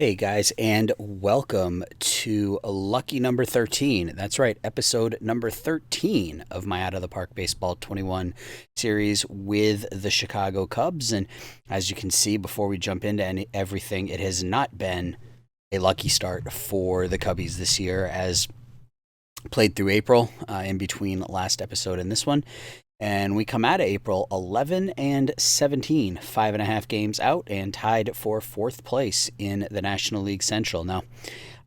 Hey guys, and welcome to lucky number 13. That's right, episode number 13 of my Out of the Park Baseball 21 series with the Chicago Cubs. And as you can see, before we jump into everything, it has not been a lucky start for the Cubbies this year, as played through April in between last episode and this one. And we come out of April 11 and 17, 5.5 games out, and tied for fourth place in the National League Central. Now,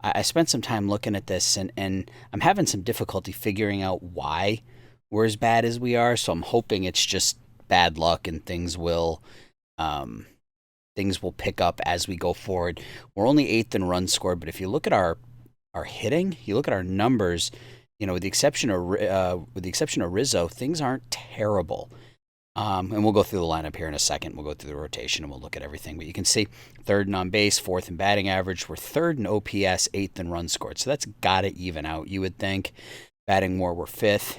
I spent some time looking at this, and I'm having some difficulty figuring out why we're as bad as we are. So I'm hoping it's just bad luck, and things will pick up as we go forward. We're only eighth in runs scored, but if you look at our hitting, you look at our numbers, with the exception of Rizzo, things aren't terrible. And we'll go through the lineup here in a second. We'll go through the rotation and we'll look at everything. But you can see third in on base, fourth in batting average. We're third in OPS, eighth in runs scored. So that's got to even out, you would think. Batting more, we're fifth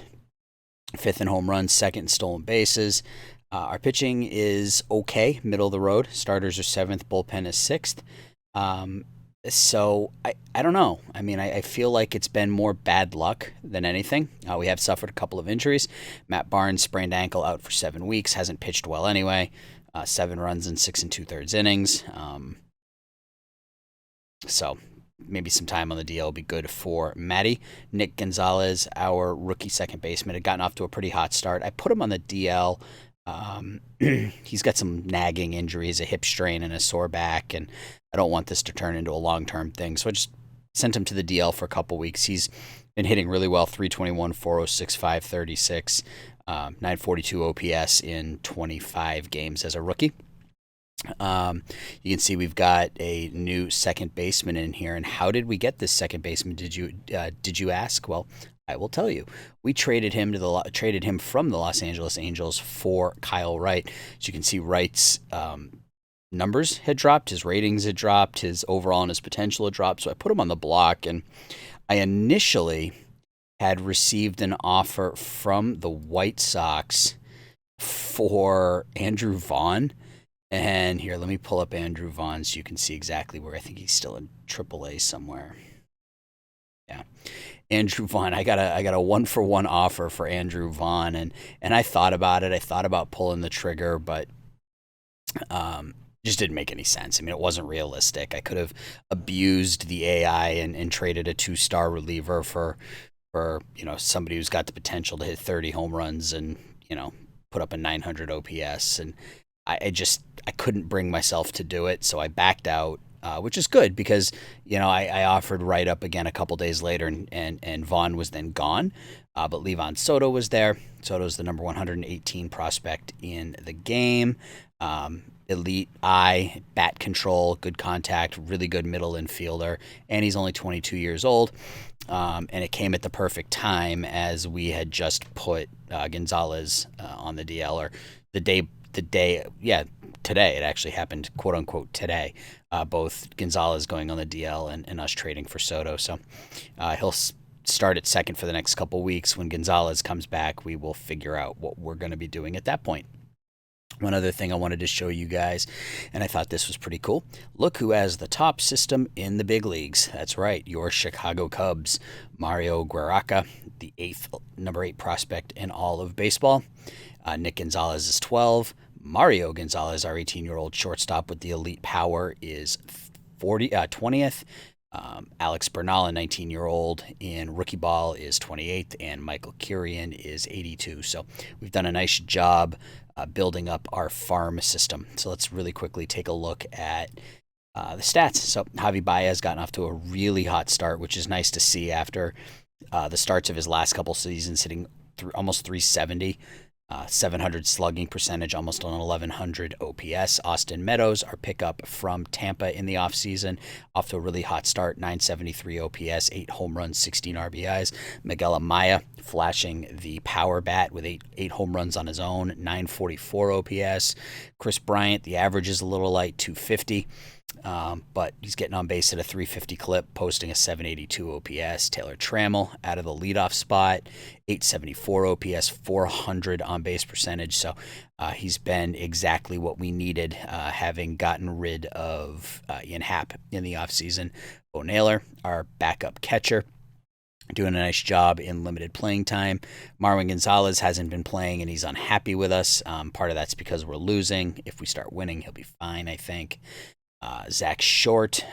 in home runs, second in stolen bases. Our pitching is okay, middle of the road. Starters are seventh, bullpen is sixth. So I don't know. I mean, I feel like it's been more bad luck than anything. We have suffered a couple of injuries. Matt Barnes sprained ankle, out for 7 weeks. Hasn't pitched well anyway. 7 runs in 6 2/3 innings. So maybe some time on the DL will be good for Matty. Nick Gonzalez, our rookie second baseman, had gotten off to a pretty hot start. I put him on the DL. He's got some nagging injuries, a hip strain and a sore back, and I don't want this to turn into a long-term thing. So I just sent him to the DL for a couple weeks. He's been hitting really well, 321, 406, 536, 942 OPS in 25 games as a rookie. You can see we've got a new second baseman in here. And how did we get this second baseman? Did you ask? Well, I will tell you. We traded him from the Los Angeles Angels for Kyle Wright. As you can see, Wright's numbers had dropped, his ratings had dropped, his overall and his potential had dropped. So I put him on the block, and I initially had received an offer from the White Sox for Andrew Vaughn. And here, let me pull up Andrew Vaughn so you can see exactly where. I think he's still in AAA somewhere. Yeah. Andrew Vaughn. I got a 1-for-1 offer for Andrew Vaughn, and I thought about it. I thought about pulling the trigger, but just didn't make any sense. I mean, it wasn't realistic. I could have abused the AI and traded a 2-star reliever for somebody who's got the potential to hit 30 home runs and put up a 900 OPS, and I couldn't bring myself to do it, so I backed out. Which is good because, I offered right up again a couple days later, and Vaughn was then gone. But Levon Soto was there. Soto's the number 118 prospect in the game. Elite eye, bat control, good contact, really good middle infielder. And he's only 22 years old. And it came at the perfect time, as we had just put Gonzalez on the DL, or today. It actually happened, quote unquote, today. Both Gonzalez going on the DL and us trading for Soto. So he'll start at second for the next couple weeks. When Gonzalez comes back, we will figure out what we're going to be doing at that point. One other thing I wanted to show you guys, and I thought this was pretty cool. Look who has the top system in the big leagues. That's right, your Chicago Cubs. Mario Guaraca, the number 8 prospect in all of baseball. Nick Gonzalez is 12. Mario Gonzalez, our 18-year-old shortstop with the elite power, is 20th. Alex Bernal, a 19-year-old in rookie ball, is 28th, and Michael Curian is 82. So we've done a nice job building up our farm system. So let's really quickly take a look at the stats. So Javi Baez gotten off to a really hot start, which is nice to see after the starts of his last couple seasons, hitting almost 370. 700 slugging percentage, almost an 1100 OPS. Austin Meadows, our pickup from Tampa in the offseason, off to a really hot start, 973 OPS, 8 home runs, 16 RBIs. Miguel Amaya flashing the power bat with eight home runs on his own, 944 OPS. Chris Bryant, the average is a little light, 250. But he's getting on base at a 350 clip, posting a 782 OPS. Taylor Trammell out of the leadoff spot, 874 OPS, 400 on base percentage. So he's been exactly what we needed, having gotten rid of Ian Happ in the offseason. Bo Naylor, our backup catcher, doing a nice job in limited playing time. Marwin Gonzalez hasn't been playing, and he's unhappy with us. Part of that's because we're losing. If we start winning, he'll be fine, I think. Zach Short,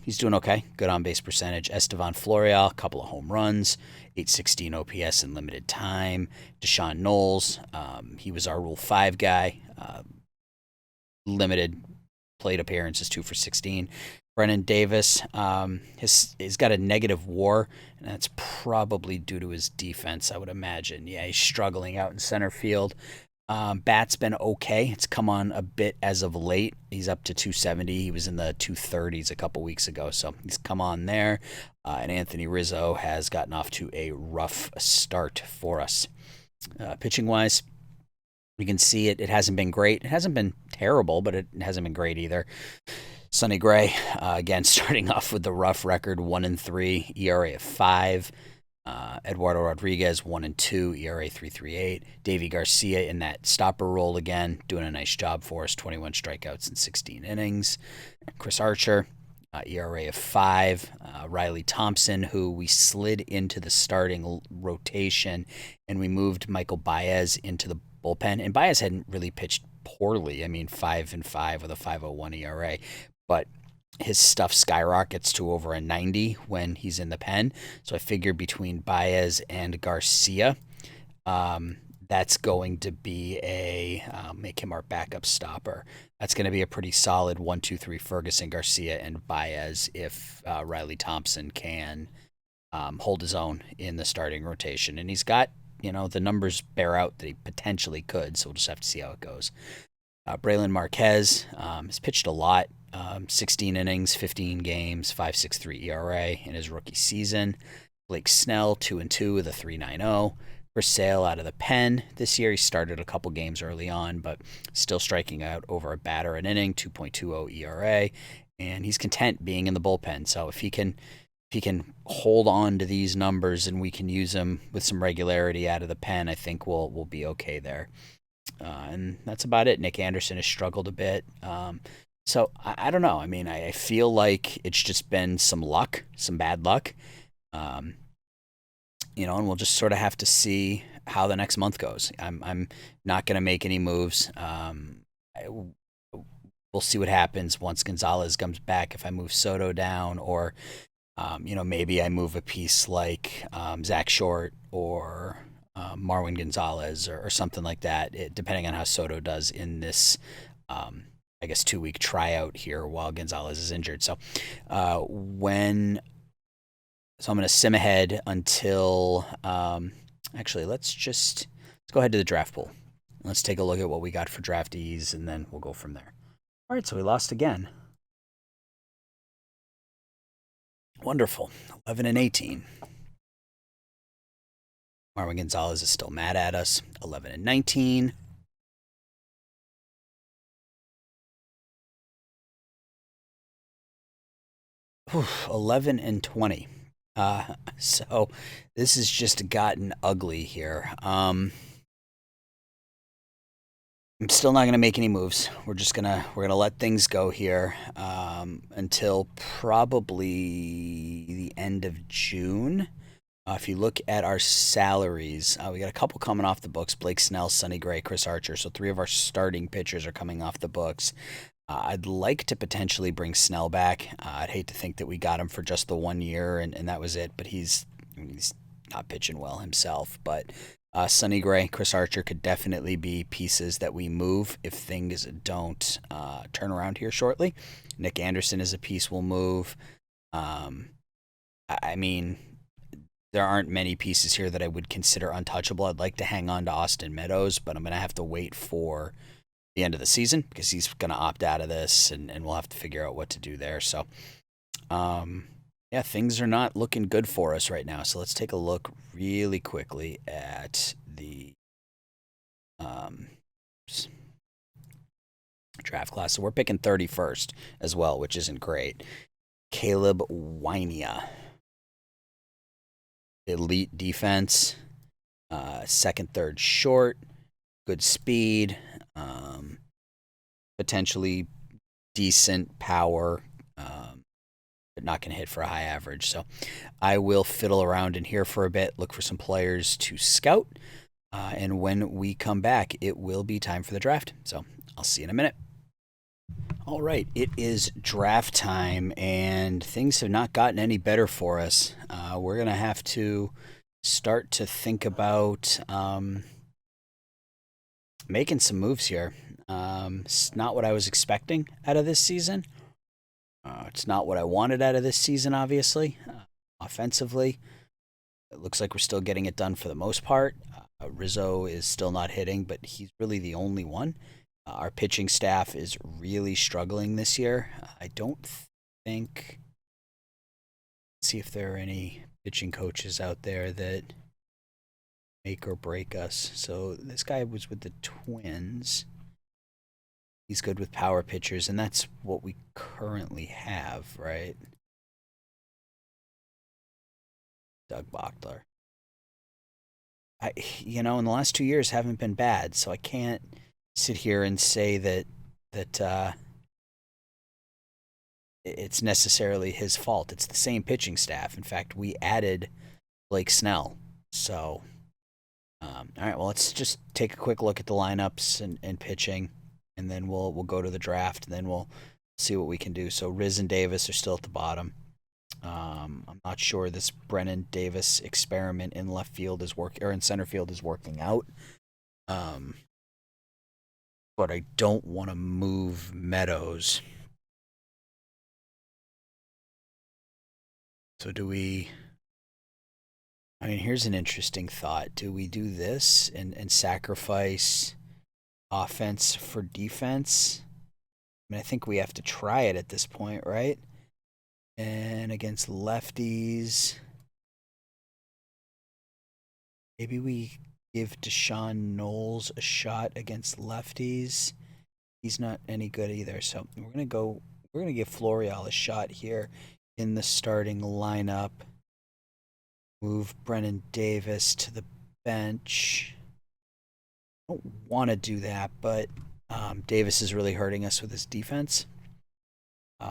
he's doing okay. Good on base percentage. Estevan Florial, a couple of home runs, 816 OPS in limited time. Deshaun Knowles, he was our Rule 5 guy. Limited plate appearances, 2 for 16. Brennan Davis, he's got a negative WAR, and that's probably due to his defense, I would imagine. Yeah, he's struggling out in center field. Bat's been okay. It's come on a bit as of late. He's up to 270. He was in the 230s a couple weeks ago, so he's come on there. And Anthony Rizzo has gotten off to a rough start for us. Pitching-wise, you can see it. It hasn't been great. It hasn't been terrible, but it hasn't been great either. Sonny Gray, again, starting off with the rough record, 1-3, ERA of 5. Eduardo Rodriguez, 1-2, ERA 3.38. Davy Garcia in that stopper role again, doing a nice job for us, 21 strikeouts in 16 innings. Chris Archer, ERA of 5. Riley Thompson, who we slid into the starting rotation, and we moved Michael Baez into the bullpen. And Baez hadn't really pitched poorly. I mean, 5-5 with a 5.01 ERA. But his stuff skyrockets to over a 90 when he's in the pen. So I figure between Baez and Garcia, that's going to be make him our backup stopper. That's going to be a pretty solid 1-2-3 Ferguson, Garcia, and Baez if Riley Thompson can hold his own in the starting rotation. And he's got, the numbers bear out that he potentially could, so we'll just have to see how it goes. Braylon Marquez has pitched a lot. 16 innings, 15 games, 5.63 ERA in his rookie season. Blake Snell, 2-2 with a 3.90. Chris Sale out of the pen this year. He started a couple games early on, but still striking out over a batter an inning, 2.20 ERA, and he's content being in the bullpen. So if he can hold on to these numbers and we can use him with some regularity out of the pen, I think we'll be okay there. And that's about it. Nick Anderson has struggled a bit. So I don't know. I mean, I feel like it's just been some luck, some bad luck. And we'll just sort of have to see how the next month goes. I'm not going to make any moves. We'll see what happens once Gonzalez comes back. If I move Soto down, or maybe I move a piece like Zach Short or Marwin Gonzalez or something like that, depending on how Soto does in this 2-week tryout here while Gonzalez is injured. So I'm going to sim ahead until let's go ahead to the draft pool. Let's take a look at what we got for draftees, and then we'll go from there. All right, so we lost again. Wonderful. 11-18. Marwin Gonzalez is still mad at us. 11-19. 11-20. So this has just gotten ugly here. I'm still not gonna make any moves. We're gonna let things go here until probably the end of June. If you look at our salaries, we got a couple coming off the books: Blake Snell, Sonny Gray, Chris Archer. So 3 of our starting pitchers are coming off the books. I'd like to potentially bring Snell back. I'd hate to think that we got him for just the 1 year and that was it, but he's not pitching well himself. But Sonny Gray, Chris Archer could definitely be pieces that we move if things don't turn around here shortly. Nick Anderson is a piece we'll move. I mean, there aren't many pieces here that I would consider untouchable. I'd like to hang on to Austin Meadows, but I'm going to have to wait for the end of the season because he's going to opt out of this, and we'll have to figure out what to do there. So, things are not looking good for us right now. So let's take a look really quickly at the draft class. So we're picking 31st as well, which isn't great. Caleb Wynia, elite defense, second, third short, good speed, potentially decent power, but not going to hit for a high average. So I will fiddle around in here for a bit, look for some players to scout. And when we come back, it will be time for the draft. So I'll see you in a minute. All right, it is draft time, and things have not gotten any better for us. We're going to have to start to think about making some moves here. It's not what I was expecting out of this season. It's not what I wanted out of this season, obviously. Offensively, it looks like we're still getting it done for the most part. Rizzo is still not hitting, but he's really the only one. Our pitching staff is really struggling this year. I don't think. Let's see if there are any pitching coaches out there that make or break us. So this guy was with the Twins. He's good with power pitchers, and that's what we currently have, right? Doug Bochtler. In the last 2 years haven't been bad, so I can't sit here and say that it's necessarily his fault. It's the same pitching staff. In fact, we added Blake Snell. So, all right. Well, let's just take a quick look at the lineups and pitching, and then we'll go to the draft, and then we'll see what we can do. So Riz and Davis are still at the bottom. I'm not sure this Brennan Davis experiment in left field or in center field is working out. But I don't want to move Meadows. So do we? I mean, here's an interesting thought. Do we do this and sacrifice offense for defense? I mean, I think we have to try it at this point, right? And against lefties, maybe we give Deshaun Knowles a shot against lefties. He's not any good either. So we're gonna give Florial a shot here in the starting lineup. Move Brennan Davis to the bench. I don't want to do that, but Davis is really hurting us with his defense.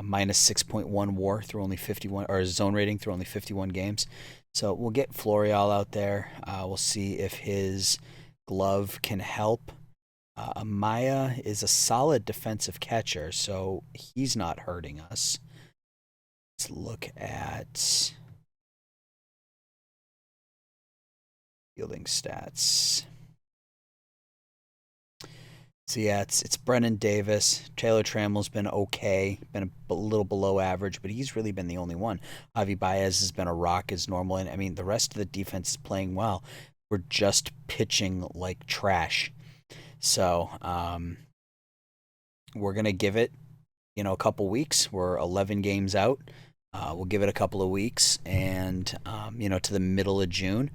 Minus 6.1 WAR through only 51, or zone rating through only 51 games. So we'll get Florial out there. We'll see if his glove can help. Amaya is a solid defensive catcher, so he's not hurting us. Let's look at fielding stats. So yeah, it's Brennan Davis. Taylor Trammell's been okay, been a little below average, but he's really been the only one. Javi Baez has been a rock as normal, and I mean the rest of the defense is playing well. We're just pitching like trash. So we're gonna give it, a couple weeks. We're 11 games out. We'll give it a couple of weeks, and to the middle of June.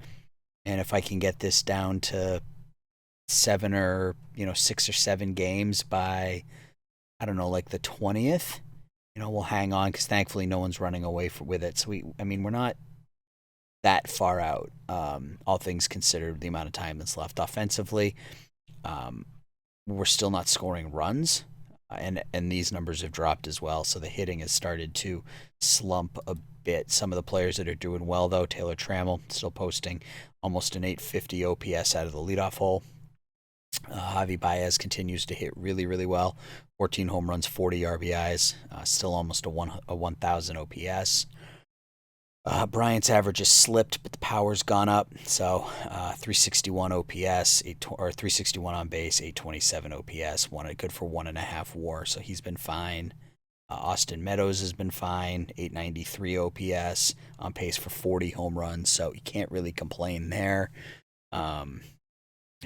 And if I can get this down to 6 or 7 games by, I don't know, like the 20th, we'll hang on because thankfully no one's running away with it. So we're not that far out, all things considered, the amount of time that's left. Offensively, we're still not scoring runs, and these numbers have dropped as well. So the hitting has started to slump a bit. Some of the players that are doing well, though, Taylor Trammell still posting almost an 850 OPS out of the leadoff hole. Javi Baez continues to hit really, really well. 14 home runs, 40 RBIs, still almost a 1,000 OPS. Bryant's average has slipped, but the power's gone up. So 361 OPS, 361 on base, 827 OPS, good for 1.5 WAR. So he's been fine. Austin Meadows has been fine, 893 OPS, on pace for 40 home runs. So you can't really complain there.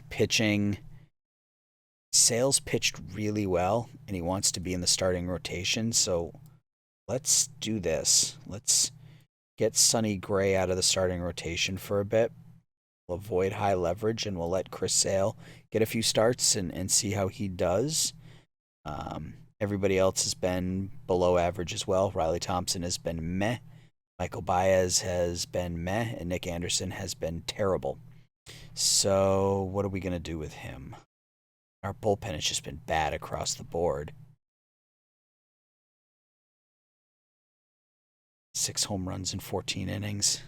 Pitching. Sales pitched really well, and he wants to be in the starting rotation. So let's do this. Let's get Sonny Gray out of the starting rotation for a bit. We'll avoid high leverage, and we'll let Chris Sale get a few starts and see how he does. Everybody else has been below average as well. Riley Thompson has been meh. Michael Baez has been meh. And Nick Anderson has been terrible. So what are we going to do with him? Our bullpen has just been bad across the board. 6 home runs in 14 innings.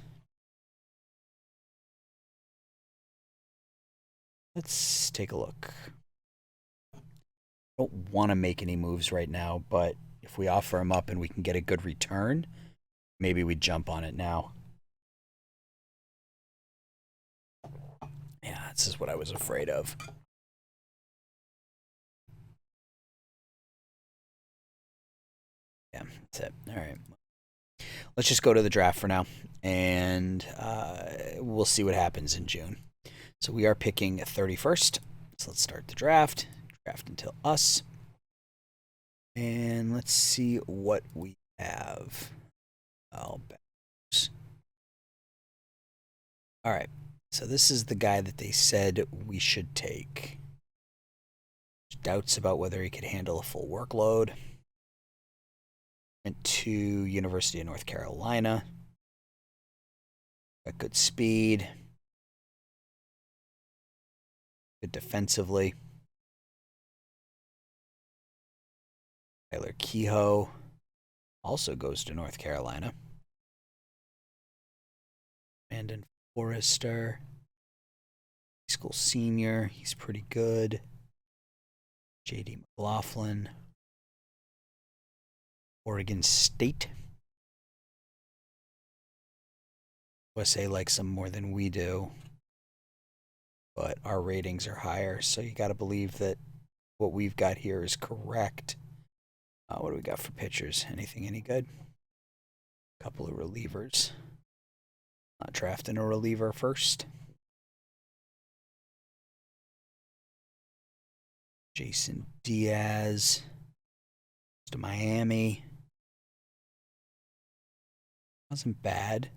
Let's take a look. I don't want to make any moves right now, but if we offer him up and we can get a good return, maybe we jump on it now. Yeah, this is what I was afraid of. Yeah, that's it. All right. Let's just go to the draft for now, and we'll see what happens in June. So we are picking 31st. So let's start the draft. Draft until us. And let's see what we have. All right. So this is the guy that they said we should take. Doubts about whether he could handle a full workload. Went to University of North Carolina. Got good speed. Good defensively. Tyler Kehoe also goes to North Carolina. Brandon Forrester, high school senior. He's pretty good. J.D. McLaughlin, Oregon State. USA likes him more than we do, but our ratings are higher, so you got to believe that what we've got here is correct. What do we got for pitchers? Anything any good? A couple of relievers. Not drafting a reliever first. Jason Diaz to Miami. Wasn't bad.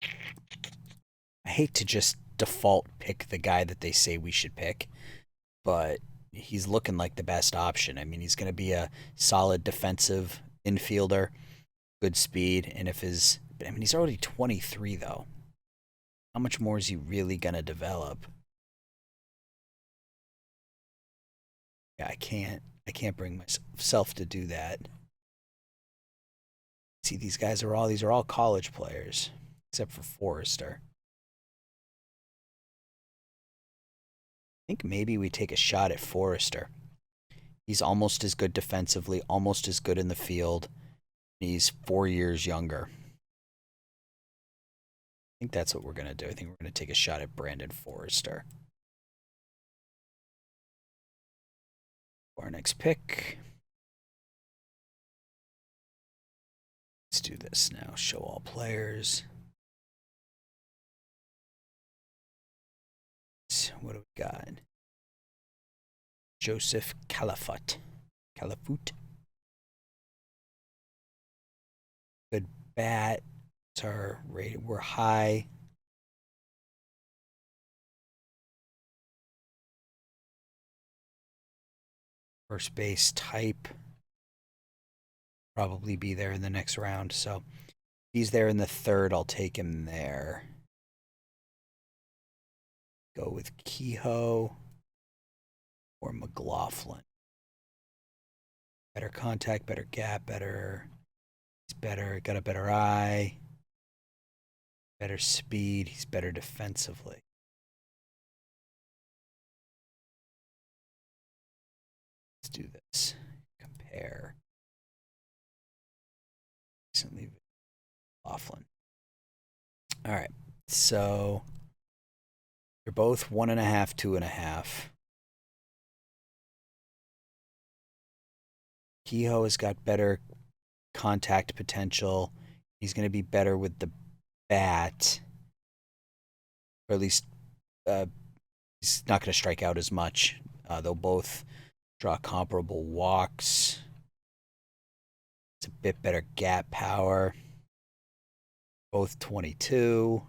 I hate to just default pick the guy that they say we should pick, but he's looking like the best option. I mean, he's going to be a solid defensive infielder, good speed, and he's already 23 though. How much more is he really going to develop? Yeah, I can't bring myself to do that. See, these are all college players, except for Forrester. I think maybe we take a shot at Forrester. He's almost as good defensively, almost as good in the field. He's 4 years younger. I think that's what we're going to do. I think we're going to take a shot at Brandon Forrester. For our next pick. Let's do this now. Show all players. What do we got? Joseph Calafut. Good bat. It's our rating. We're high. First base type. Probably be there in the next round. So if he's there in the third, I'll take him there. Go with Kehoe or McLaughlin. Better contact, better gap, better. He's better, got a better eye. Better speed. He's better defensively. Let's do this. Compare. Recently, Laughlin. All right. So they're both 1.5, 2.5. Kehoe has got better contact potential. He's going to be better with the bat, or at least he's not going to strike out as much. They'll both draw comparable walks. It's a bit better gap power. Both 22.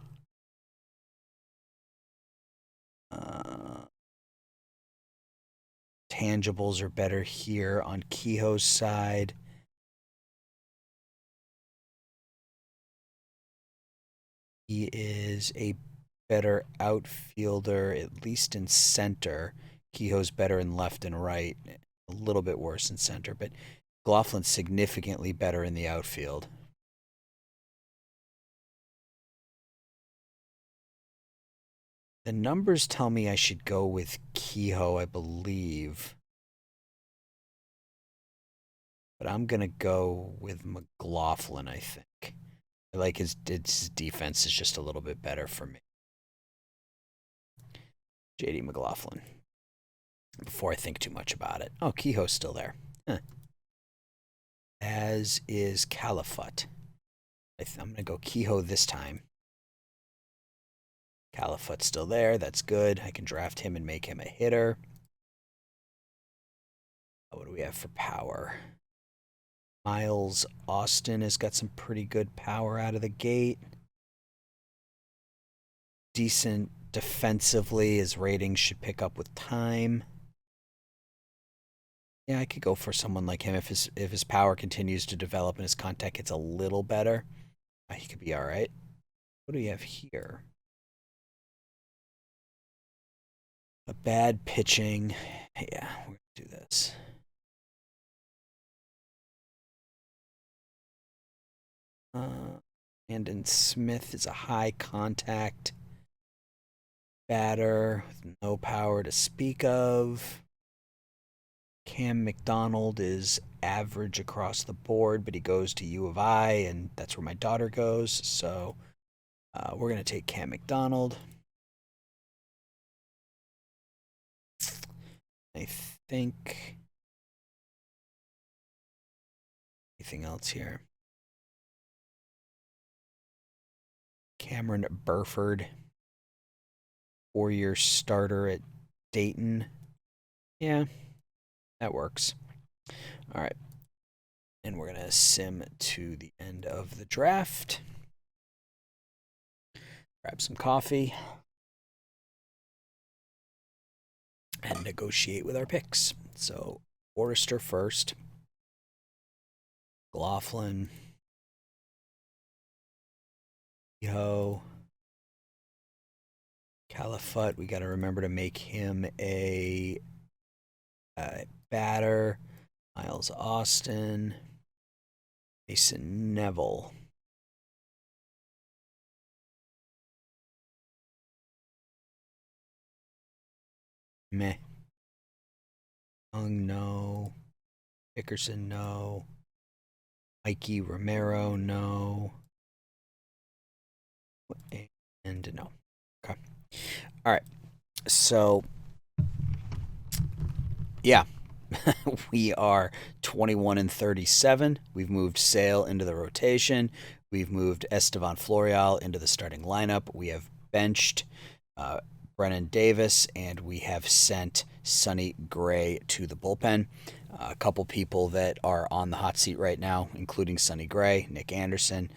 Tangibles are better here on Kehoe's side. He is a better outfielder, at least in center. Kehoe's better in left and right, a little bit worse in center, but McLaughlin's significantly better in the outfield. The numbers tell me I should go with Kehoe, I believe. But I'm going to go with McLaughlin, I think. I like his defense is just a little bit better for me. JD McLaughlin. Before I think too much about it. Oh, Kehoe's still there. Huh. As is Califut. I'm going to go Kehoe this time. Califut's still there. That's good. I can draft him and make him a hitter. What do we have for power? Miles Austin has got some pretty good power out of the gate. Decent defensively. His ratings should pick up with time. Yeah, I could go for someone like him if his power continues to develop and his contact gets a little better. He could be all right. What do we have here? A bad pitching. Yeah, we're going to do this. Landon Smith is a high contact batter with no power to speak of. Cam McDonald is average across the board, but he goes to U of I, and that's where my daughter goes. So we're going to take Cam McDonald. I think. Anything else here? Cameron Burford, 4-year starter at Dayton. Yeah, that works. All right. And we're going to sim to the end of the draft. Grab some coffee. And negotiate with our picks. So, Forrester first. McLaughlin. Kehoe. Califut, we got to remember to make him a batter. Miles Austin. Mason Neville. Meh. Young, no. Dickerson, no. Mikey Romero, no. And no. Okay. All right. So, yeah. We are 21-37. We've moved Sale into the rotation. We've moved Estevan Florial into the starting lineup. We have benched Brennan Davis, and we have sent Sonny Gray to the bullpen. A couple people that are on the hot seat right now, including Sonny Gray, Nick Anderson,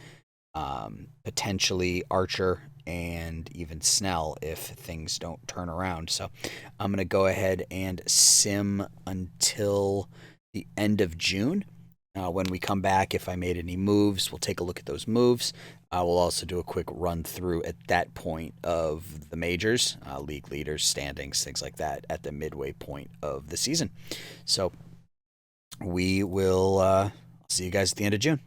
potentially Archer, and even Snell if things don't turn around. So I'm going to go ahead and sim until the end of June. When we come back, if I made any moves, we'll take a look at those moves. We'll also do a quick run through at that point of the majors, league leaders, standings, things like that at the midway point of the season. So we will see you guys at the end of June.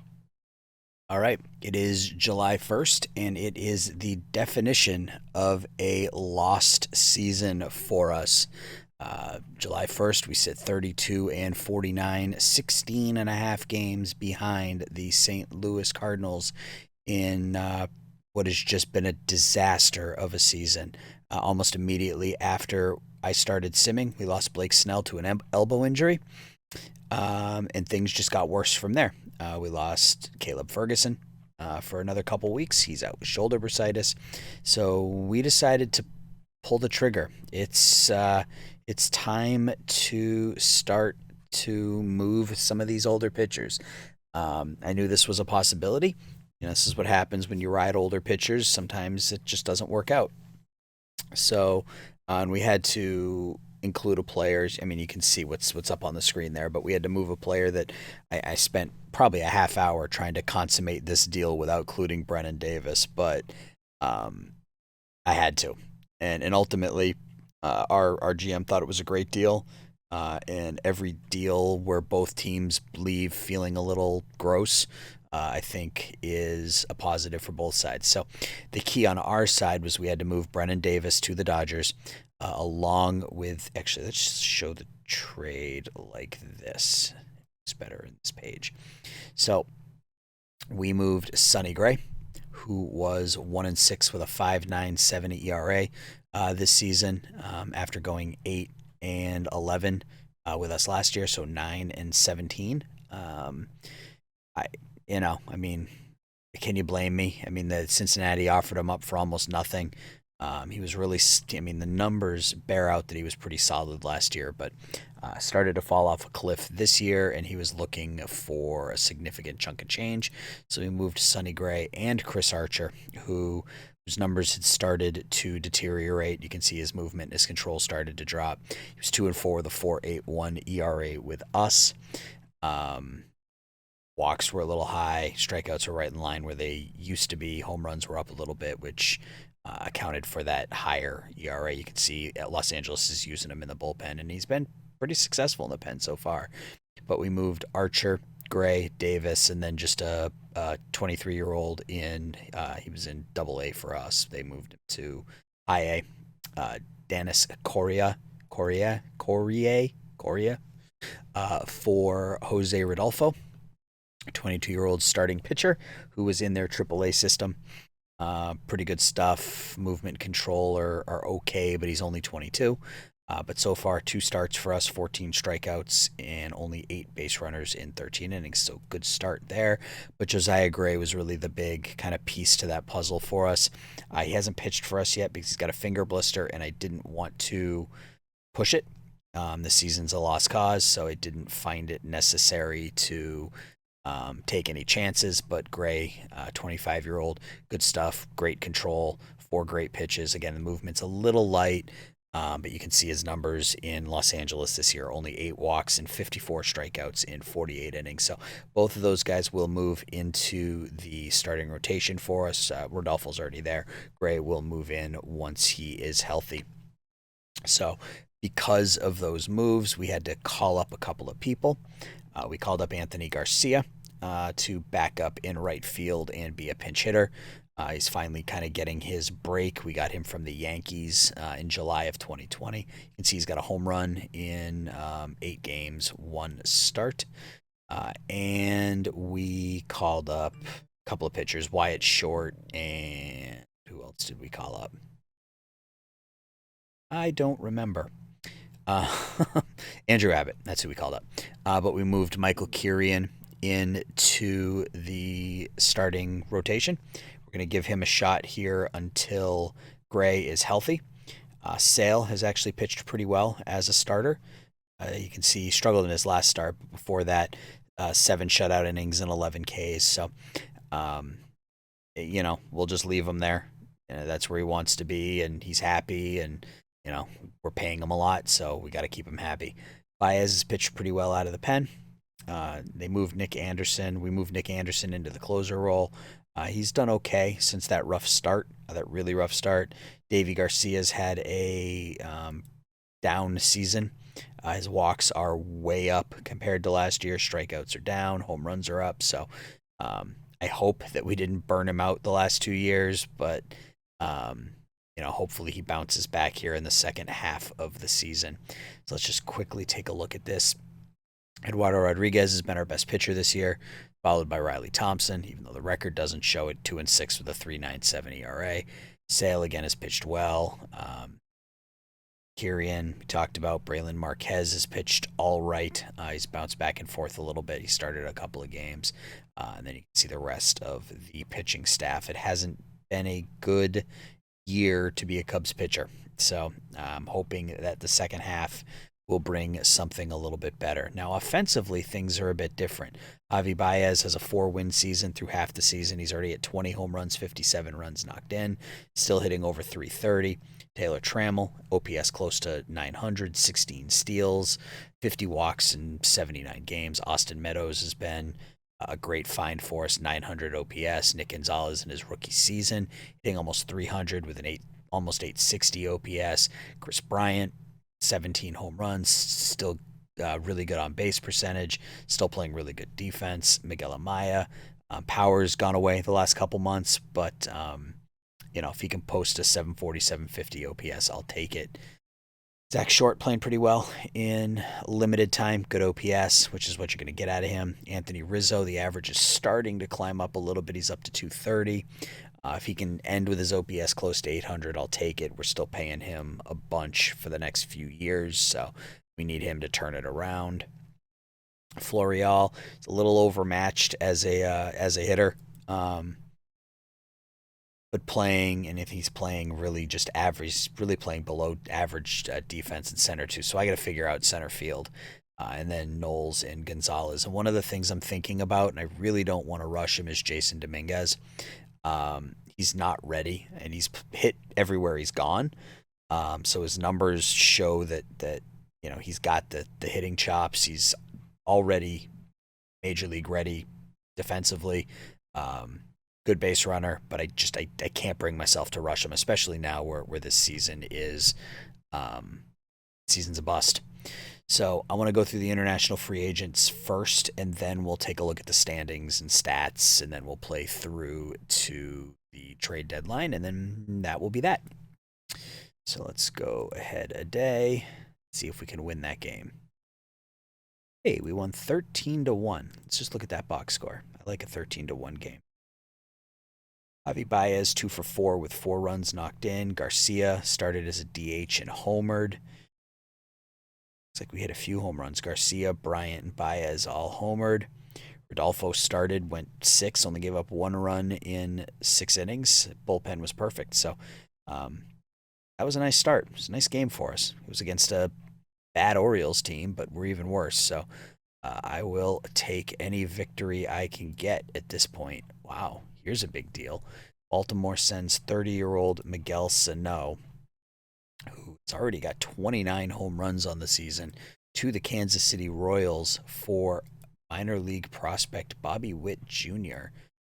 All right, it is July 1st, and it is the definition of a lost season for us. July 1st, we sit 32-49, 16 and a half games behind the St. Louis Cardinals in what has just been a disaster of a season. Almost immediately after I started simming, we lost Blake Snell to an elbow injury, and things just got worse from there. We lost Caleb Ferguson for another couple weeks. He's out with shoulder bursitis. So we decided to pull the trigger. It's time to start to move some of these older pitchers. I knew this was a possibility. This is what happens when you ride older pitchers. Sometimes it just doesn't work out. So And we had to include a player. I mean, you can see what's up on the screen there, but we had to move a player that I spent probably a half hour trying to consummate this deal without including Brennan Davis, but um, I had to, and ultimately, our GM thought it was a great deal. And every deal where both teams leave feeling a little gross, I think is a positive for both sides. So the key on our side was we had to move Brennan Davis to the Dodgers, along with, actually, let's just show the trade like this. It's better in this page. So we moved Sonny Gray, who was 1-6 with a 5.97 ERA this season, after going 8-11 with us last year, so 9-17. I, I mean, can you blame me? I mean, the Cincinnati offered him up for almost nothing. He was really, I mean, the numbers bear out that he was pretty solid last year, but started to fall off a cliff this year, and he was looking for a significant chunk of change. So we moved Sonny Gray and Chris Archer, whose numbers had started to deteriorate. You can see his movement, his control started to drop. He was 2-4 with a 4.81 ERA with us. Walks were a little high. Strikeouts were right in line where they used to be. Home runs were up a little bit, which accounted for that higher ERA. You can see Los Angeles is using him in the bullpen, and he's been pretty successful in the pen so far. But we moved Archer, Gray, Davis, and then just a 23-year-old in. He was in Double-A for us. They moved him to High A. Danis Correa, for Jose Rodolfo, 22-year-old starting pitcher who was in their Triple-A system. Pretty good stuff. Movement control are okay, but he's only 22. But so far, 2 starts for us, 14 strikeouts, and only 8 base runners in 13 innings. So good start there. But Josiah Gray was really the big kind of piece to that puzzle for us. He hasn't pitched for us yet because he's got a finger blister, and I didn't want to push it. The season's a lost cause, so I didn't find it necessary to take any chances. But Gray, 25-year-old, good stuff, great control, 4 great pitches. Again, the movement's a little light, but you can see his numbers in Los Angeles this year, only 8 walks and 54 strikeouts in 48 innings. So both of those guys will move into the starting rotation for us. Rodolfo's already there. Gray will move in once he is healthy. So because of those moves, we had to call up a couple of people. We called up Anthony Garcia to back up in right field and be a pinch hitter. He's finally kind of getting his break. We got him from the Yankees in July of 2020. You can see he's got a home run in 8 games, 1 start. And we called up a couple of pitchers, Wyatt Short, and who else did we call up? I don't remember. Uh, Andrew Abbott, that's who we called up. But we moved Michael Kirian into the starting rotation. We're going to give him a shot here until Gray is healthy. Sale has actually pitched pretty well as a starter. You can see he struggled in his last start, but before that, 7 shutout innings and 11 Ks. So, we'll just leave him there. That's where he wants to be, and he's happy, and we're paying him a lot, so we got to keep him happy. Baez has pitched pretty well out of the pen. They moved Nick Anderson. We moved Nick Anderson into the closer role. He's done okay since that really rough start. Davey Garcia's had a down season. His walks are way up compared to last year. Strikeouts are down. Home runs are up. So I hope that we didn't burn him out the last 2 years, but hopefully he bounces back here in the second half of the season. So let's just quickly take a look at this. Eduardo Rodriguez has been our best pitcher this year, followed by Riley Thompson, even though the record doesn't show it, 2-6 with a 3.97 ERA. Sale, again, has pitched well. Kirian, we talked about. Braylon Marquez has pitched all right. He's bounced back and forth a little bit. He started a couple of games. And then you can see the rest of the pitching staff. It hasn't been a good year to be a Cubs pitcher. So I'm hoping that the second half will bring something a little bit better. Now, offensively, things are a bit different. Javi Baez has a 4-win season through half the season. He's already at 20 home runs, 57 runs knocked in, still hitting over 330. Taylor Trammell, OPS close to 900, 16 steals, 50 walks in 79 games. Austin Meadows has been a great find for us, 900 OPS. Nick Gonzalez in his rookie season, hitting almost 300 with an almost 860 OPS. Chris Bryant, 17 home runs, still really good on base percentage, still playing really good defense. Miguel Amaya, power's gone away the last couple months, but if he can post a 740, 750 OPS, I'll take it. Zach Short playing pretty well in limited time, good OPS, which is what you're going to get out of him. Anthony Rizzo, the average is starting to climb up a little bit. He's up to 230. If he can end with his OPS close to 800, I'll take it. We're still paying him a bunch for the next few years, so we need him to turn it around. Florial is a little overmatched as a hitter, but playing, and if he's playing really just average, he's really playing below average defense in center too. So I got to figure out center field, and then Knowles and Gonzalez. And one of the things I'm thinking about, and I really don't want to rush him, is Jason Dominguez. He's not ready, and he's hit everywhere he's gone. So his numbers show that he's got the hitting chops. He's already major league ready defensively. Good base runner, but I can't bring myself to rush him, especially now where this season is season's a bust. So I want to go through the international free agents first, and then we'll take a look at the standings and stats, and then we'll play through to the trade deadline, and then that will be that. So let's go ahead a day, see if we can win that game. Hey, we won 13-1. Let's just look at that box score. I like a 13-1 game. Javi Baez, 2 for 4 with 4 runs knocked in. Garcia started as a DH and homered. Looks like we hit a few home runs. Garcia, Bryant, and Baez all homered. Rodolfo started, went 6, only gave up 1 run in 6 innings. Bullpen was perfect. So that was a nice start. It was a nice game for us. It was against a bad Orioles team, but we're even worse. So I will take any victory I can get at this point. Wow. Here's a big deal. Baltimore sends 30-year-old Miguel Sano, who's already got 29 home runs on the season, to the Kansas City Royals for minor league prospect Bobby Witt Jr.,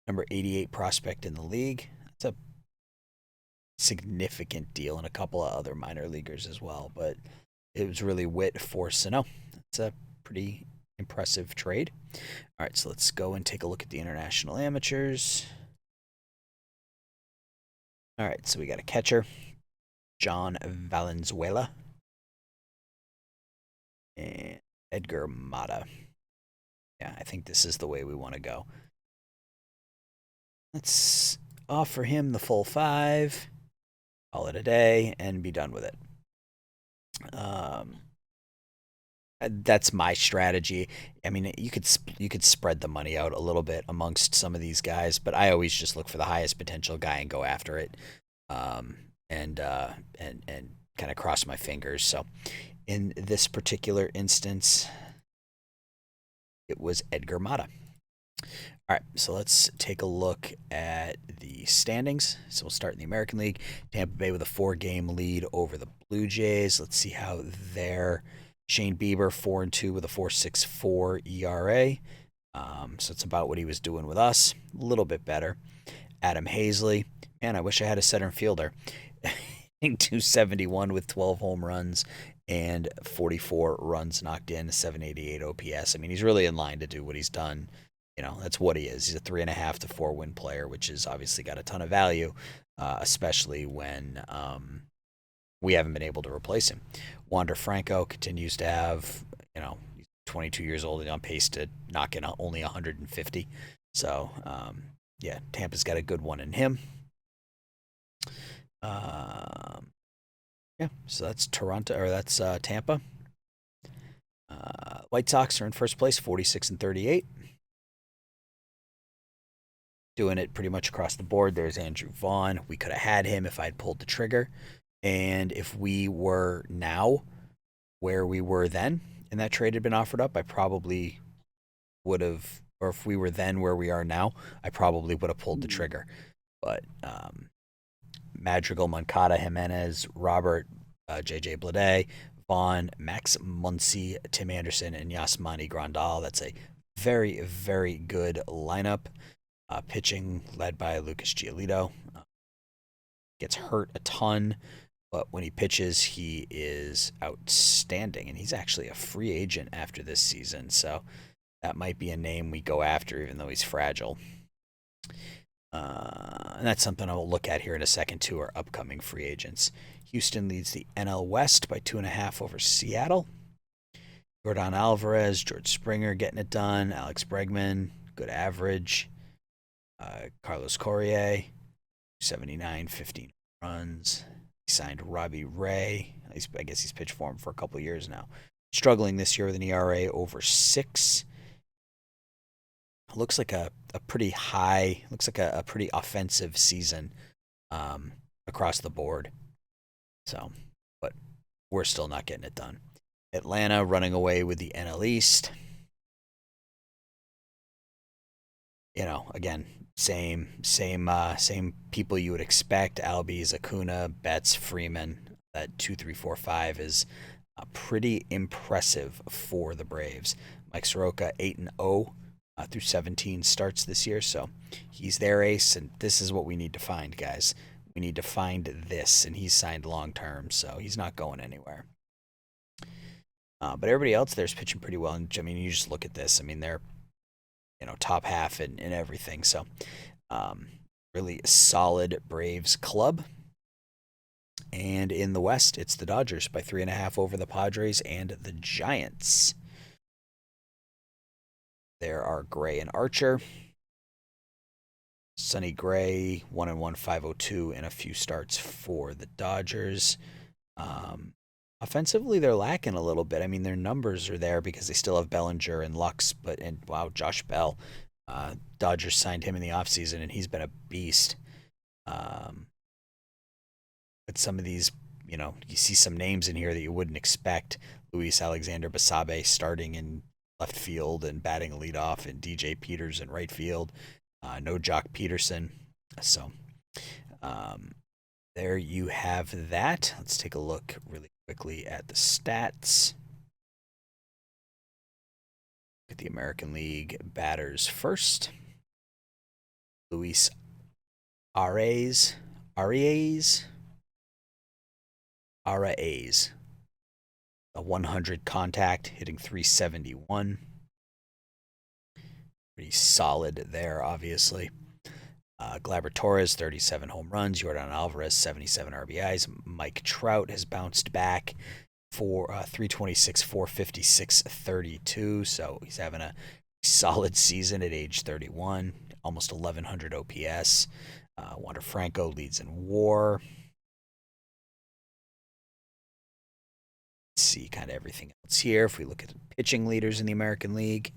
number 88 prospect in the league. That's a significant deal, and a couple of other minor leaguers as well, but it was really Witt for Sano. That's a pretty impressive trade. All right, so let's go and take a look at the international amateurs. All right, so we got a catcher, John Valenzuela, and Edgar Mata. Yeah, I think this is the way we want to go. Let's offer him the full 5, call it a day, and be done with it. That's my strategy. I mean, you could spread the money out a little bit amongst some of these guys, but I always just look for the highest potential guy and go after it, and kind of cross my fingers. So, in this particular instance, it was Edgar Mata. All right, so let's take a look at the standings. So we'll start in the American League. Tampa Bay with a 4-game lead over the Blue Jays. Let's see how they're. Shane Bieber, 4-2 with a 4.64 ERA. So it's about what he was doing with us. A little bit better. Adam Hazley. Man, I wish I had a center fielder. 271 with 12 home runs and 44 runs knocked in, 788 OPS. I mean, he's really in line to do what he's done. That's what he is. He's a 3.5 to 4 win player, which has obviously got a ton of value, especially when we haven't been able to replace him. Wander Franco continues to have, he's 22 years old and on pace to knock in only 150. So, yeah, Tampa's got a good one in him. Yeah, so that's Tampa. White Sox are in first place, 46-38. Doing it pretty much across the board. There's Andrew Vaughn. We could have had him if I'd pulled the trigger. And if we were now where we were then and that trade had been offered up, I probably would have, or if we were then where we are now, I probably would have pulled the trigger. But Madrigal, Moncada, Jimenez, Robert, J.J. Blade, Vaughn, Max Muncy, Tim Anderson, and Yasmani Grandal. That's a very, very good lineup. Pitching led by Lucas Giolito. Gets hurt a ton, but when he pitches, he is outstanding. And he's actually a free agent after this season, so that might be a name we go after, even though he's fragile. And that's something I'll look at here in a second, too, are upcoming free agents. Houston leads the NL West by 2.5 over Seattle. Jordan Alvarez, George Springer getting it done. Alex Bregman, good average. Carlos Correa, 79, 15 runs. He signed Robbie Ray. I guess he's pitched for him for a couple of years now. Struggling this year with an ERA over 6. Looks like a pretty high, looks like a pretty offensive season across the board. So, but we're still not getting it done. Atlanta running away with the NL East. You know, again, same people you would expect. Albies, Acuna, Betts, Freeman. That 2, 3, 4, 5 is pretty impressive for the Braves. Mike Soroka 8-0 through 17 starts this year, so he's their ace, and this is what we need to find, guys. We need to find this, and he's signed long term, so he's not going anywhere. But everybody else there's pitching pretty well, and I mean, you just look at this. I mean, they're top half and everything. So really solid Braves club. And in the West, it's the Dodgers by 3.5 over the Padres and the Giants. There are Gray and Archer. Sonny Gray, 1-1, 502 in a few starts for the Dodgers. Offensively, they're lacking a little bit. I mean, their numbers are there because they still have Bellinger and Lux, and wow, Josh Bell. Dodgers signed him in the offseason, and he's been a beast. But some of these, you see some names in here that you wouldn't expect. Luis Alexander Basabe starting in left field and batting leadoff, and DJ Peters in right field. No Jock Peterson. So there you have that. Let's take a look really quickly at the stats. At the American League batters first. Luis Arias. A 100 contact, hitting 371. Pretty solid there, obviously. Gleyber Torres, 37 home runs. Jordan Alvarez, 77 RBIs. Mike Trout has bounced back for 326, 456, 32. So he's having a solid season at age 31. Almost 1,100 OPS. Wander Franco leads in WAR. Let's see kind of everything else here. If we look at the pitching leaders in the American League.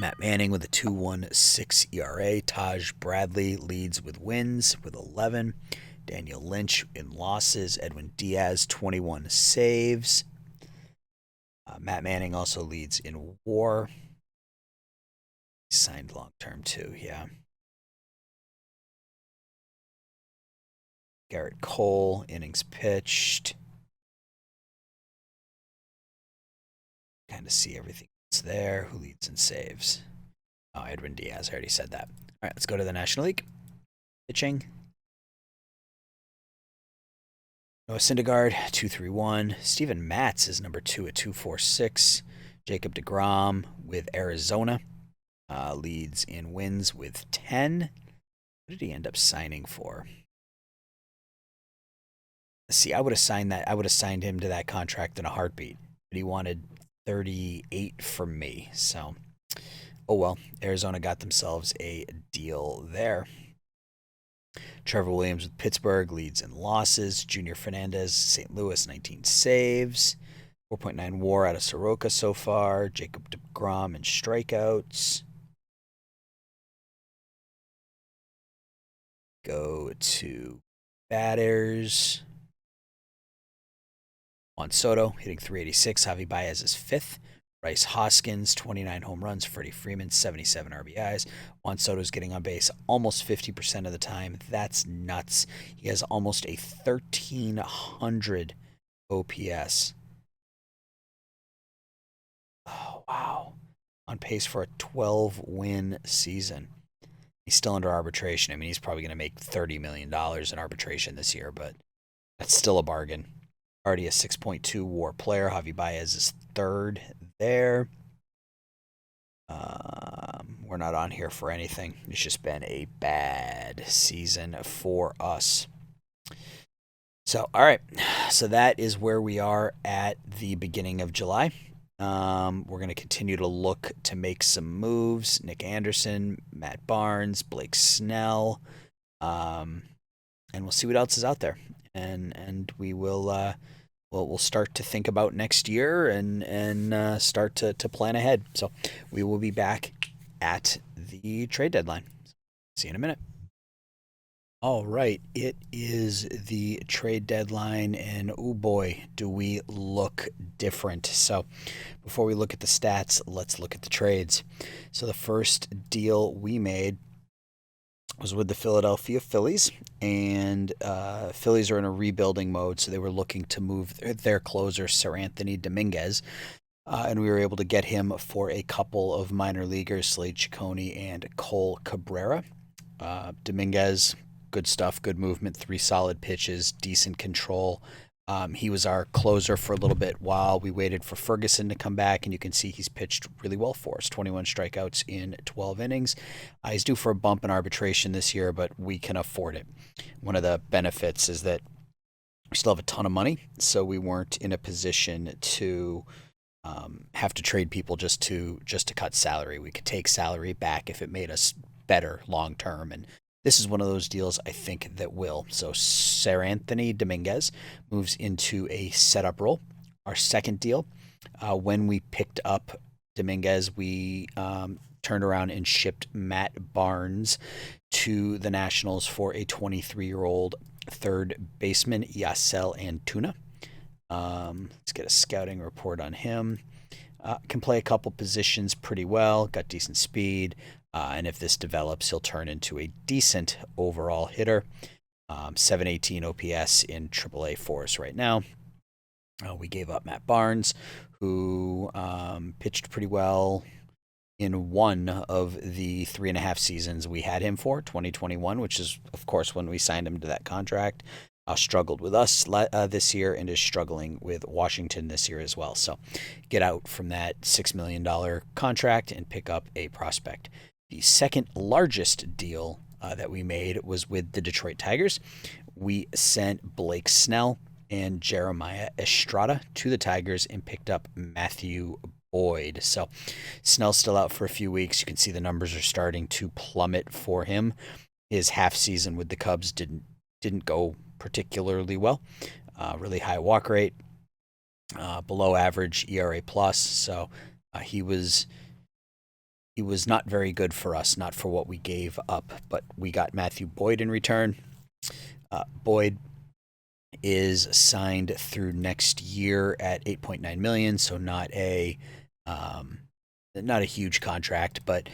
Matt Manning with a 2.16 ERA. Taj Bradley leads with wins with 11. Daniel Lynch in losses. Edwin Diaz, 21 saves. Matt Manning also leads in WAR. He signed long-term too, yeah. Garrett Cole, innings pitched. Kind of see everything else there. Who leads in saves? Oh, Edwin Diaz. I already said that. All right, let's go to the National League. Pitching. Noah Syndergaard, 2.31. Steven Matz is number 2 at 2.46. Jacob deGrom with Arizona leads in wins with 10. What did he end up signing for? Let's see, I would have signed that. I would have signed him to that contract in a heartbeat. But he wanted 38 from me. So, oh well. Arizona got themselves a deal there. Trevor Williams with Pittsburgh leads in losses. Junior Fernandez, St. Louis, 19 saves. 4.9 WAR out of Soroka so far. Jacob deGrom in strikeouts. Go to batters. Juan Soto hitting 386. Javi Baez is 5th Bryce Hoskins, 29 home runs. Freddie Freeman, 77 RBIs. Juan Soto's getting on base almost 50% of the time. That's nuts. He has almost a 1,300 OPS. Oh, wow. On pace for a 12-win season. He's still under arbitration. I mean, he's probably going to make $30 million in arbitration this year, but that's still a bargain. Already a 6.2 WAR player. Javi Baez is third there. We're not on here for anything. It's just been a bad season for us. So, all right. So that is where we are at the beginning of July. We're going to continue to look to make some moves. Nick Anderson, Matt Barnes, Blake Snell, and we'll see what else is out there. And we will we'll start to think about next year and start to plan ahead. So we will be back at the trade deadline. See you in a minute. All right, it is the trade deadline, and oh boy, do we look different. So before we look at the stats, let's look at the trades. So the first deal we made was with the Philadelphia Phillies, and Phillies are in a rebuilding mode, so they were looking to move their closer, Seranthony Dominguez, and we were able to get him for a couple of minor leaguers, Slade Ciccone and Cole Cabrera. Dominguez, good stuff, good movement, 3 solid pitches, decent control. He was our closer for a little bit while we waited for Ferguson to come back, and you can see he's pitched really well for us. 21 strikeouts in 12 innings. He's due for a bump in arbitration this year, but we can afford it. One of the benefits is that we still have a ton of money, so we weren't in a position to have to trade people just to cut salary. We could take salary back if it made us better long term, and this is one of those deals I think that will. So Seranthony Dominguez moves into a setup role. Our second deal, when we picked up Dominguez, we turned around and shipped Matt Barnes to the Nationals for a 23-year-old third baseman, Yasel Antuna. Let's get a scouting report on him. Can play a couple positions pretty well, got decent speed. And if this develops, he'll turn into a decent overall hitter. 718 OPS in AAA for us right now. We gave up Matt Barnes, who pitched pretty well in one of the 3.5 seasons we had him for, 2021, which is, of course, when we signed him to that contract. Struggled with us this year and is struggling with Washington this year as well. So get out from that $6 million contract and pick up a prospect. The second largest deal that we made was with the Detroit Tigers. We sent Blake Snell and Jeremiah Estrada to the Tigers and picked up Matthew Boyd. So Snell's still out for a few weeks. You can see the numbers are starting to plummet for him. His half season with the Cubs didn't go particularly well. Really high walk rate, below average ERA plus. So he was not very good for us, not for what we gave up, but we got Matthew Boyd in return. Boyd is signed through next year at $8.9 million, so not a huge contract, but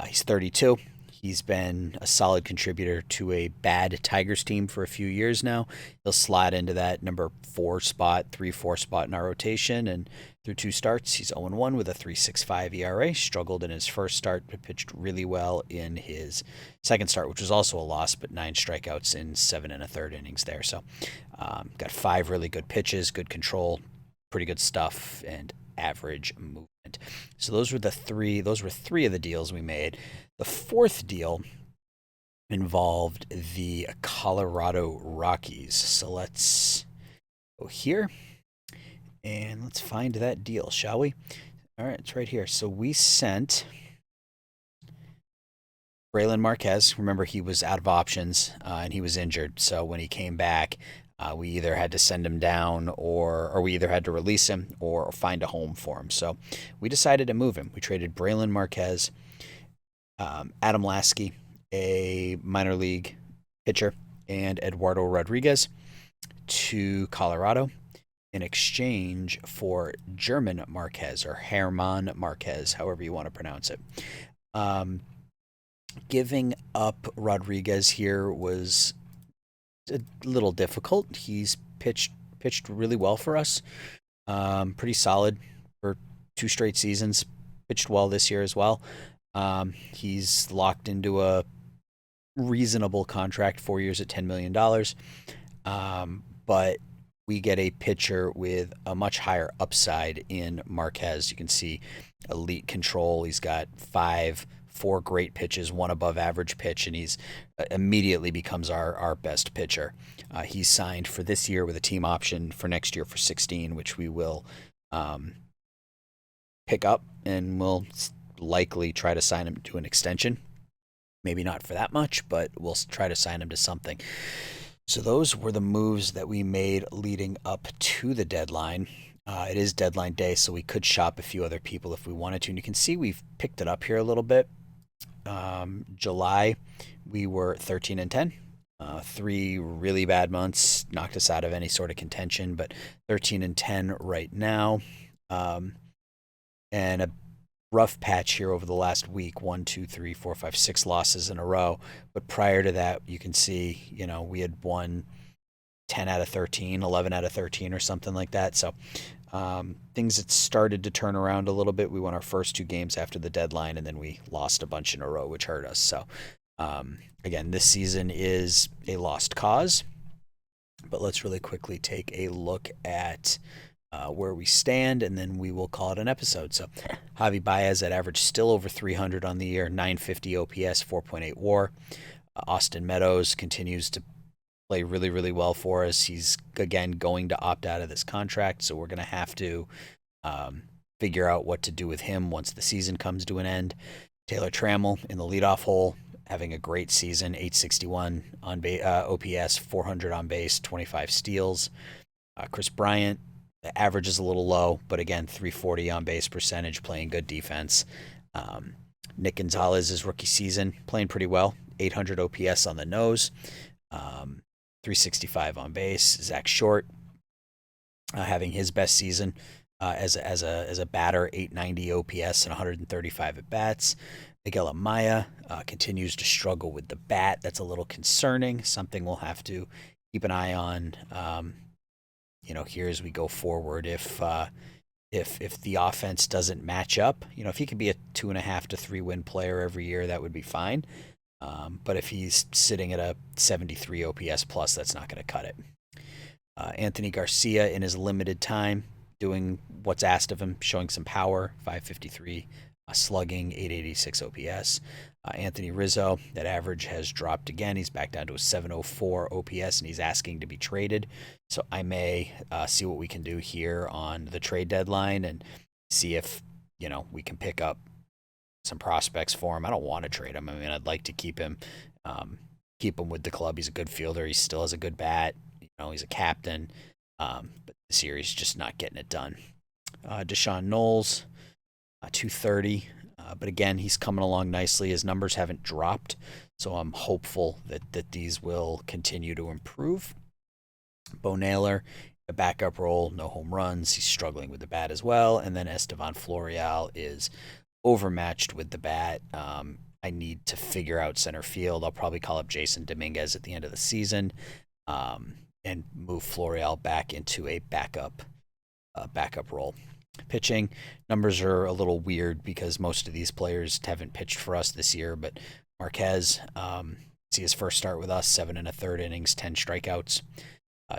he's 32. He's been a solid contributor to a bad Tigers team for a few years now. He'll slide into that number 4 spot, 3-4 spot in our rotation, and through 2 starts, he's 0-1 with a 3.65 ERA. Struggled in his first start, but pitched really well in his second start, which was also a loss, but 9 strikeouts in 7 1/3 innings there. So got 5 really good pitches, good control, pretty good stuff, and average movement. So those were 3 of the deals we made. The fourth deal involved the Colorado Rockies. So let's go here and let's find that deal, shall we? All right, it's right here. So we sent Braylon Marquez. Remember, he was out of options and he was injured. So when he came back, we either had to send him down or we either had to release him or find a home for him. So we decided to move him. We traded Braylon Marquez, Adam Lasky, a minor league pitcher, and Eduardo Rodriguez to Colorado. in exchange for German Marquez, or Hermann Marquez, however you want to pronounce it. Um, Giving up Rodriguez here was a little difficult. He's pitched really well for us. Pretty solid for 2 straight seasons. Pitched well this year as well. He's locked into a reasonable contract, 4 years at $10 million. But we get a pitcher with a much higher upside in Marquez. You can see elite control. He's got four great pitches, one above average pitch, and he's immediately becomes our best pitcher. He's signed for this year with a team option for next year for 16, which we will pick up, and we'll likely try to sign him to an extension. Maybe not for that much, but we'll try to sign him to something. So those were the moves that we made leading up to the deadline. It is deadline day, so we could shop a few other people if we wanted to. And you can see we've picked it up here a little bit. July, we were 13-10. 3 really bad months knocked us out of any sort of contention, but 13-10 right now. And a rough patch here over the last week, 1, 2, 3, 4, 5, 6 losses in a row. But prior to that, you can see, we had won 10 out of 13, 11 out of 13 or something like that. So things had started to turn around a little bit. We won our first 2 games after the deadline, and then we lost a bunch in a row, which hurt us. So again, this season is a lost cause. But let's really quickly take a look at where we stand, and then we will call it an episode. So Javi Baez at average still over 300 on the year, 950 OPS, 4.8 WAR. Austin Meadows continues to play really, really well for us. He's, again, going to opt out of this contract, so we're going to have to figure out what to do with him once the season comes to an end. Taylor Trammell in the leadoff hole, having a great season, 861 on OPS, 400 on base, 25 steals. Chris Bryant, the average is a little low, but again, 340 on base percentage, playing good defense. Nick Gonzalez's rookie season, playing pretty well, 800 OPS on the nose, 365 on base. Zach Short, having his best season as a batter, 890 OPS and 135 at bats. Miguel Amaya continues to struggle with the bat. That's a little concerning. Something we'll have to keep an eye on. Here as we go forward, if the offense doesn't match up, if he could be a 2.5 to 3 win player every year, that would be fine. But if he's sitting at a 73 OPS plus, that's not going to cut it. Anthony Garcia in his limited time, doing what's asked of him, showing some power, 553 slugging, 886 OPS. Anthony Rizzo, that average has dropped again. He's back down to a 704 OPS, and he's asking to be traded. So I may see what we can do here on the trade deadline and see if, we can pick up some prospects for him. I don't want to trade him. I mean, I'd like to keep him with the club. He's a good fielder. He still has a good bat. He's a captain. But this year he's just not getting it done. Deshaun Knowles, 230. But again, he's coming along nicely. His numbers haven't dropped, so I'm hopeful that these will continue to improve. Bo Naylor, a backup role, no home runs. He's struggling with the bat as well. And then Estevan Florial is overmatched with the bat. I need to figure out center field. I'll probably call up Jason Dominguez at the end of the season and move Florial back into a backup role. Pitching numbers are a little weird because most of these players haven't pitched for us this year, but Marquez, see his first start with us, 7 1/3 innings, 10 strikeouts.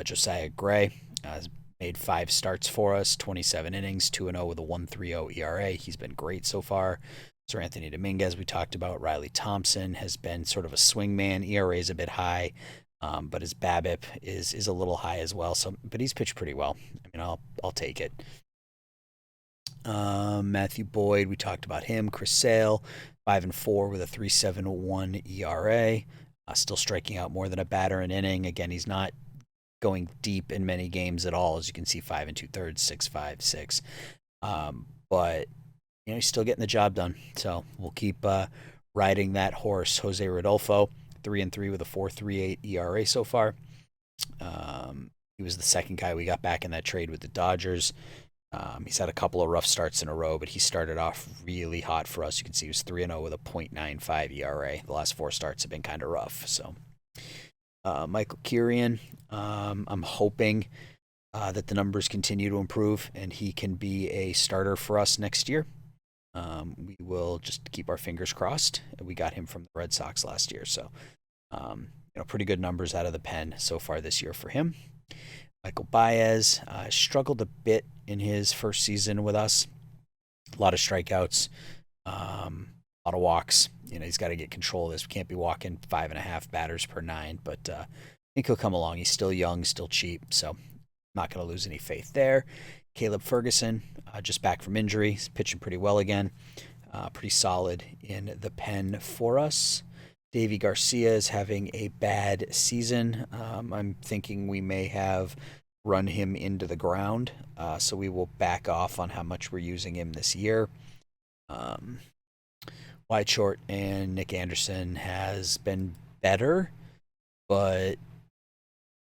Josiah Gray has made 5 starts for us, 27 innings, 2-0 with a 1.30 ERA. He's been great so far. Sir Anthony Dominguez, we talked about. Riley Thompson has been sort of a swingman. ERA is a bit high, but his BABIP is a little high as well. But he's pitched pretty well. I mean, I'll take it. Matthew Boyd, we talked about him. Chris Sale, 5-4 with a 3.71 ERA. Still striking out more than a batter an inning. Again, he's not going deep in many games at all, as you can see, 5 2/3, 6.56. But he's still getting the job done. So we'll keep riding that horse. Jose Rodolfo, 3-3 with a 4.38 ERA so far. He was the second guy we got back in that trade with the Dodgers. He's had a couple of rough starts in a row, but he started off really hot for us. You can see he was 3-0 with a .95 ERA. The last four starts have been kind of rough. So Michael Kirian, I'm hoping that the numbers continue to improve and he can be a starter for us next year. We will just keep our fingers crossed. We got him from the Red Sox last year, so pretty good numbers out of the pen so far this year for him. Michael Baez struggled a bit in his first season with us. A lot of strikeouts, a lot of walks. He's got to get control of this. We can't be walking 5.5 batters per 9, but I think he'll come along. He's still young, still cheap, so not going to lose any faith there. Caleb Ferguson, just back from injury. He's pitching pretty well again. Pretty solid in the pen for us. Davy Garcia is having a bad season. I'm thinking we may have run him into the ground, so we will back off on how much we're using him this year. Wide Short and Nick Anderson has been better, but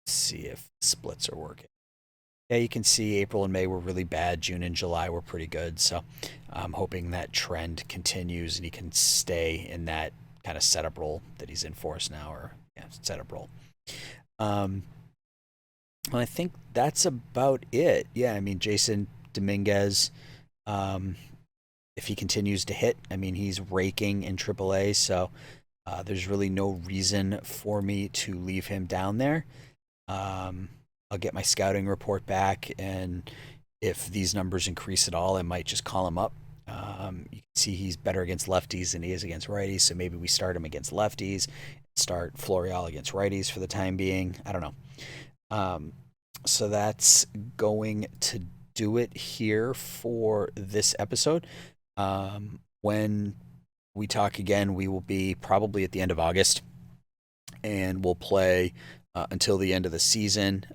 let's see if splits are working. Yeah, you can see April and May were really bad. June and July were pretty good. So I'm hoping that trend continues and he can stay in that kind of setup role that he's in for us now, or setup role. I think that's about it. Yeah, I mean, Jason Dominguez, if he continues to hit, I mean, he's raking in AAA. So there's really no reason for me to leave him down there. I'll get my scouting report back, and if these numbers increase at all, I might just call him up. You can see he's better against lefties than he is against righties, so maybe we start him against lefties, start Florial against righties for the time being. I don't know. So that's going to do it here for this episode. When we talk again, we will be probably at the end of August, and we'll play until the end of the season.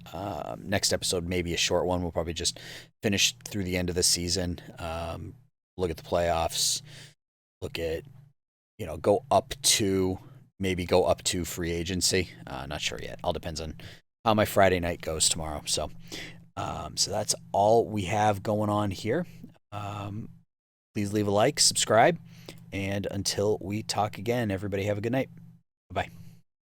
Next episode may be a short one. We'll probably just finish through the end of the season, look at the playoffs, look at, go up to free agency. Not sure yet. All depends on how my Friday night goes tomorrow. So that's all we have going on here. Please leave a like, subscribe, and until we talk again, everybody have a good night. Bye-bye.